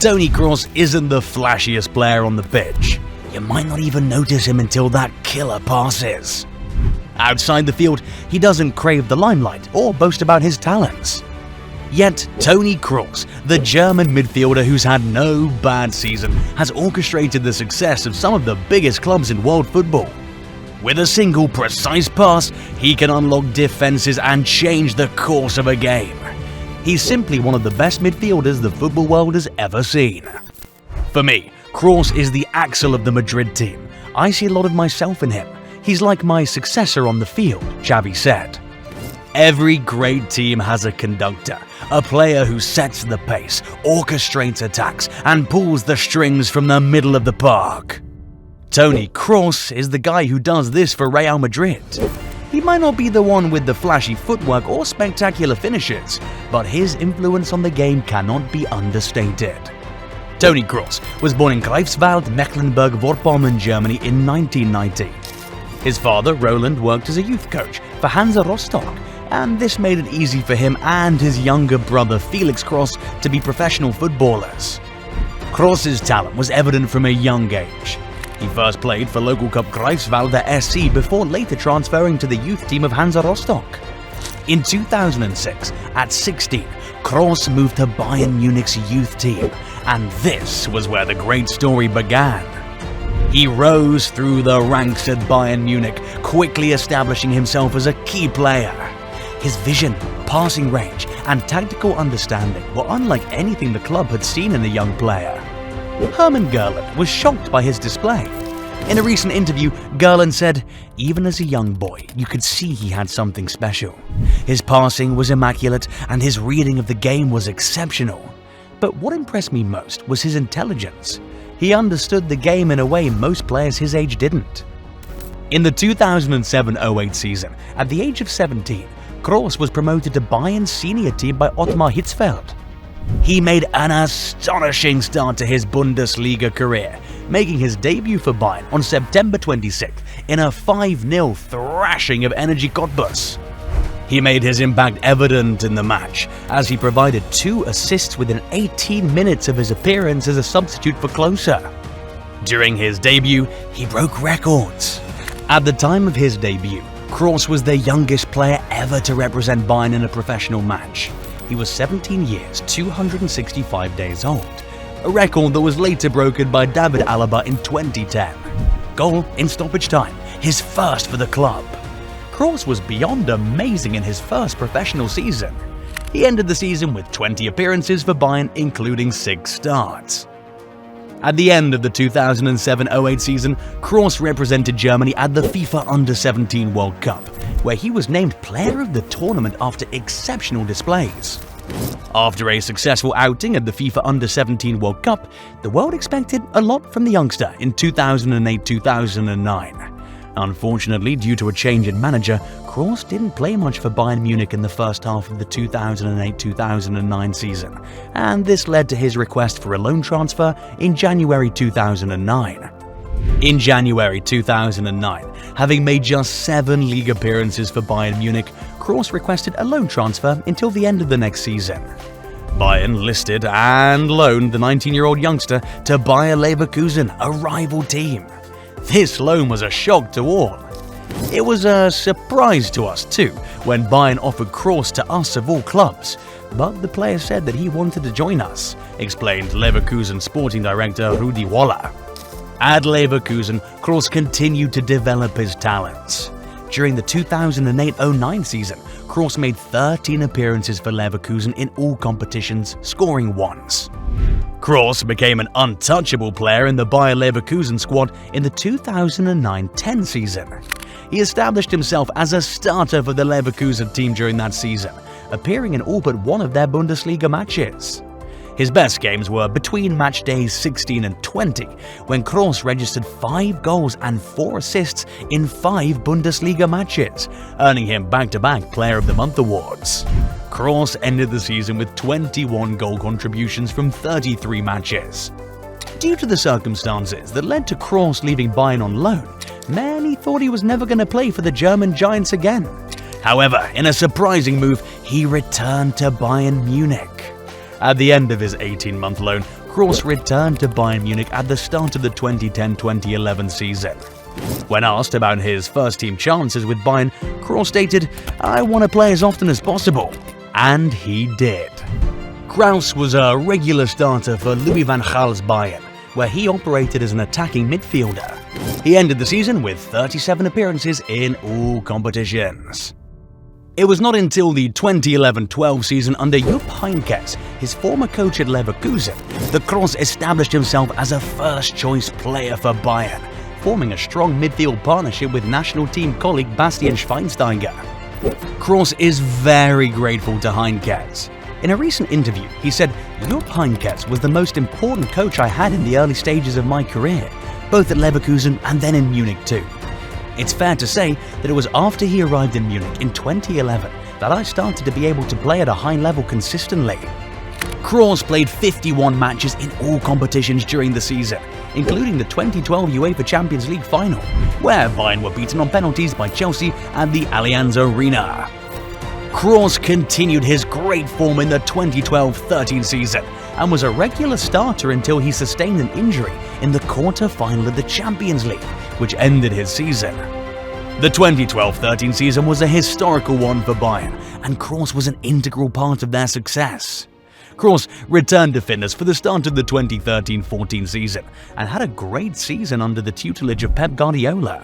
Toni Kroos isn't the flashiest player on the pitch. You might not even notice him until that killer passes. Outside the field, he doesn't crave the limelight or boast about his talents. Yet, Toni Kroos, the German midfielder who's had no bad season, has orchestrated the success of some of the biggest clubs in world football. With a single precise pass, he can unlock defenses and change the course of a game. He's simply one of the best midfielders the football world has ever seen. For me, Kroos is the Axel of the Madrid team. I see a lot of myself in him. He's like my successor on the field, Xavi said. Every great team has a conductor, a player who sets the pace, orchestrates attacks, and pulls the strings from the middle of the park. Toni Kroos is the guy who does this for Real Madrid. He might not be the one with the flashy footwork or spectacular finishes, but his influence on the game cannot be understated. Toni Kroos was born in Greifswald, Mecklenburg-Vorpommern, Germany in 1990. His father, Roland, worked as a youth coach for Hansa Rostock, and this made it easy for him and his younger brother Felix Kroos to be professional footballers. Kroos's talent was evident from a young age. He first played for local club Greifswalder SC before later transferring to the youth team of Hansa Rostock. In 2006, at 16, Kroos moved to Bayern Munich's youth team, and this was where the great story began. He rose through the ranks at Bayern Munich, quickly establishing himself as a key player. His vision, passing range, and tactical understanding were unlike anything the club had seen in a young player. Hermann Gerland was shocked by his display. In a recent interview, Gerland said, "Even as a young boy, you could see he had something special. His passing was immaculate and his reading of the game was exceptional. But what impressed me most was his intelligence. He understood the game in a way most players his age didn't." In the 2007-08 season, at the age of 17, Kroos was promoted to Bayern's senior team by Ottmar Hitzfeld. He made an astonishing start to his Bundesliga career, making his debut for Bayern on September 26th in a 5-0 thrashing of Energie Cottbus. He made his impact evident in the match, as he provided 2 assists within 18 minutes of his appearance as a substitute for Klose. During his debut, he broke records. At the time of his debut, Kroos was the youngest player ever to represent Bayern in a professional match. He was 17 years, 265 days old, a record that was later broken by David Alaba in 2010. Goal in stoppage time, his first for the club. Kroos was beyond amazing in his first professional season. He ended the season with 20 appearances for Bayern, including 6 starts. At the end of the 2007-08 season, Kroos represented Germany at the FIFA Under-17 World Cup, where he was named Player of the Tournament after exceptional displays. After a successful outing at the FIFA Under-17 World Cup, the world expected a lot from the youngster in 2008-2009. Unfortunately, due to a change in manager, Kroos didn't play much for Bayern Munich in the first half of the 2008-2009 season, and this led to his request for a loan transfer in January 2009. In January 2009, having made just 7 league appearances for Bayern Munich, Kroos requested a loan transfer until the end of the next season. Bayern listed and loaned the 19-year-old youngster to Bayer Leverkusen, a rival team. This loan was a shock to all. It was a surprise to us too when Bayern offered Kroos to us of all clubs, but the player said that he wanted to join us, explained Leverkusen sporting director Rudi Waller. At Leverkusen, Kroos continued to develop his talents. During the 2008-09 season, Kroos made 13 appearances for Leverkusen in all competitions, scoring once. Kroos became an untouchable player in the Bayer Leverkusen squad in the 2009-10 season. He established himself as a starter for the Leverkusen team during that season, appearing in all but one of their Bundesliga matches. His best games were between match days 16 and 20, when Kroos registered 5 goals and 4 assists in 5 Bundesliga matches, earning him back-to-back Player of the Month awards. Kroos ended the season with 21 goal contributions from 33 matches. Due to the circumstances that led to Kroos leaving Bayern on loan, many thought he was never going to play for the German Giants again. However, in a surprising move, he returned to Bayern Munich. At the end of his 18-month loan, Kroos returned to Bayern Munich at the start of the 2010-2011 season. When asked about his first-team chances with Bayern, Kroos stated, "I want to play as often as possible." And he did. Kroos was a regular starter for Louis van Gaal's Bayern, where he operated as an attacking midfielder. He ended the season with 37 appearances in all competitions. It was not until the 2011-12 season under Jupp Heynckes, his former coach at Leverkusen, that Kroos established himself as a first-choice player for Bayern, forming a strong midfield partnership with national team colleague Bastian Schweinsteiger. Kroos is very grateful to Heynckes. In a recent interview, he said, "Jupp Heynckes was the most important coach I had in the early stages of my career, both at Leverkusen and then in Munich too. It's fair to say that it was after he arrived in Munich in 2011 that I started to be able to play at a high level consistently." Kroos played 51 matches in all competitions during the season, including the 2012 UEFA Champions League final, where Bayern were beaten on penalties by Chelsea at the Allianz Arena. Kroos continued his great form in the 2012-13 season and was a regular starter until he sustained an injury in the quarter-final of the Champions League, which ended his season. The 2012-13 season was a historical one for Bayern, and Kroos was an integral part of their success. Kroos returned to fitness for the start of the 2013-14 season and had a great season under the tutelage of Pep Guardiola.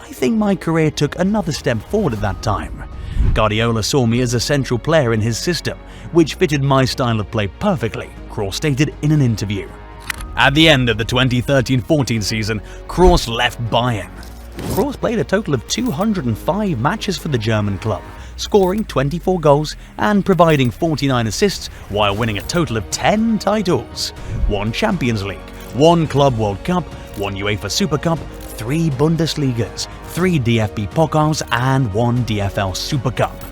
"I think my career took another step forward at that time. Guardiola saw me as a central player in his system, which fitted my style of play perfectly," Kroos stated in an interview. At the end of the 2013-14 season, Kroos left Bayern. Kroos played a total of 205 matches for the German club, scoring 24 goals and providing 49 assists while winning a total of 10 titles: 1 Champions League, 1 Club World Cup, 1 UEFA Super Cup, 3 Bundesligas, 3 DFB Pokals and 1 DFL Super Cup.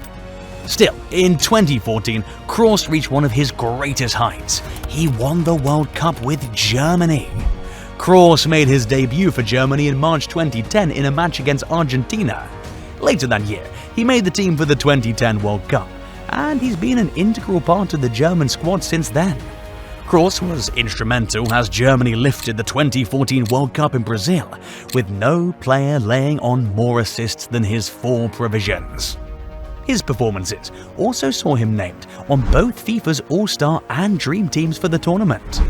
Still, in 2014, Kroos reached one of his greatest heights. He won the World Cup with Germany. Kroos made his debut for Germany in March 2010 in a match against Argentina. Later that year, he made the team for the 2010 World Cup, and he's been an integral part of the German squad since then. Kroos was instrumental as Germany lifted the 2014 World Cup in Brazil, with no player laying on more assists than his 4 provisions. His performances also saw him named on both FIFA's All-Star and Dream Teams for the tournament.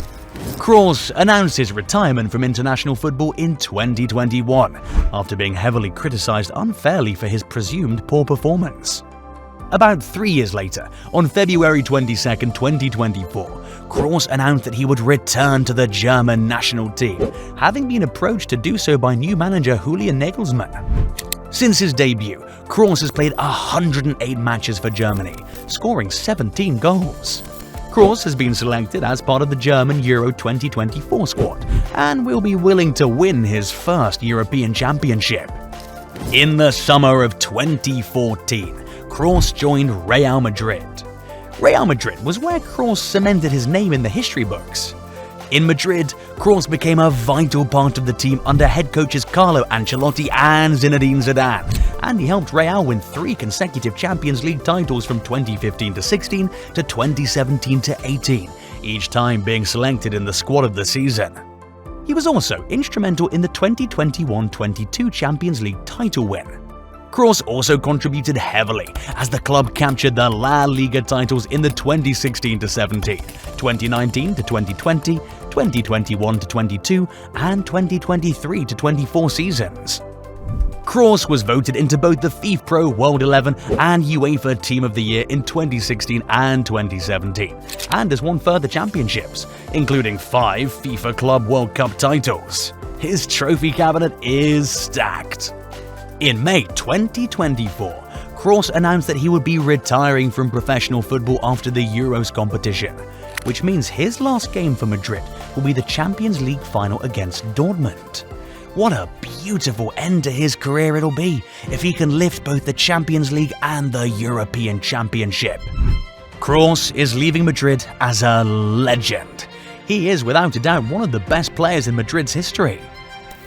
Kroos announced his retirement from international football in 2021, after being heavily criticized unfairly for his presumed poor performance. About 3 years later, on February 22, 2024, Kroos announced that he would return to the German national team, having been approached to do so by new manager Julian Nagelsmann. Since his debut, Kroos has played 108 matches for Germany, scoring 17 goals. Kroos has been selected as part of the German Euro 2024 squad and will be willing to win his first European Championship. In the summer of 2014, Kroos joined Real Madrid. Real Madrid was where Kroos cemented his name in the history books. In Madrid, Kroos became a vital part of the team under head coaches Carlo Ancelotti and Zinedine Zidane, and he helped Real win 3 consecutive Champions League titles from 2015-16 to 2017-18, each time being selected in the squad of the season. He was also instrumental in the 2021-22 Champions League title win. Kroos also contributed heavily as the club captured the La Liga titles in the 2016-17, 2019-2020, 2021-22 and 2023-24 seasons. Kroos was voted into both the FIFPro World 11 and UEFA Team of the Year in 2016 and 2017, and has won further championships, including 5 FIFA Club World Cup titles. His trophy cabinet is stacked. In May 2024, Kroos announced that he would be retiring from professional football after the Euros competition, which means his last game for Madrid will be the Champions League final against Dortmund. What a beautiful end to his career it'll be if he can lift both the Champions League and the European Championship. Kroos is leaving Madrid as a legend. He is without a doubt one of the best players in Madrid's history.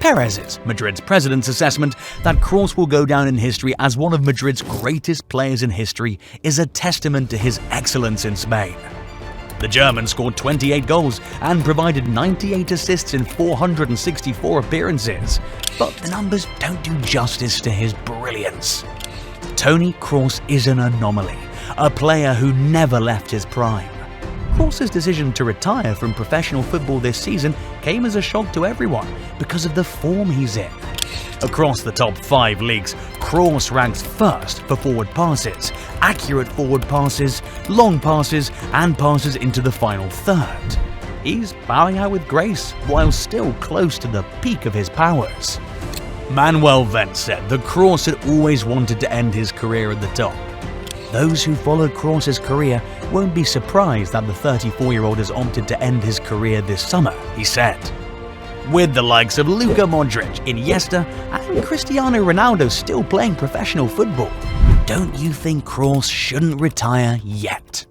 Perez's, Madrid's president's assessment that Kroos will go down in history as one of Madrid's greatest players in history is a testament to his excellence in Spain. The German scored 28 goals and provided 98 assists in 464 appearances, but the numbers don't do justice to his brilliance. Toni Kroos is an anomaly, a player who never left his prime. Kroos' decision to retire from professional football this season came as a shock to everyone because of the form he's in. Across the top 5 leagues, Kroos ranks first for forward passes, accurate forward passes, long passes, and passes into the final third. He's bowing out with grace while still close to the peak of his powers. Manuel Vent said that Kroos had always wanted to end his career at the top. Those who followed Kroos' career won't be surprised that the 34-year-old has opted to end his career this summer, he said. With the likes of Luka Modric, Iniesta, and Cristiano Ronaldo still playing professional football, don't you think Kroos shouldn't retire yet?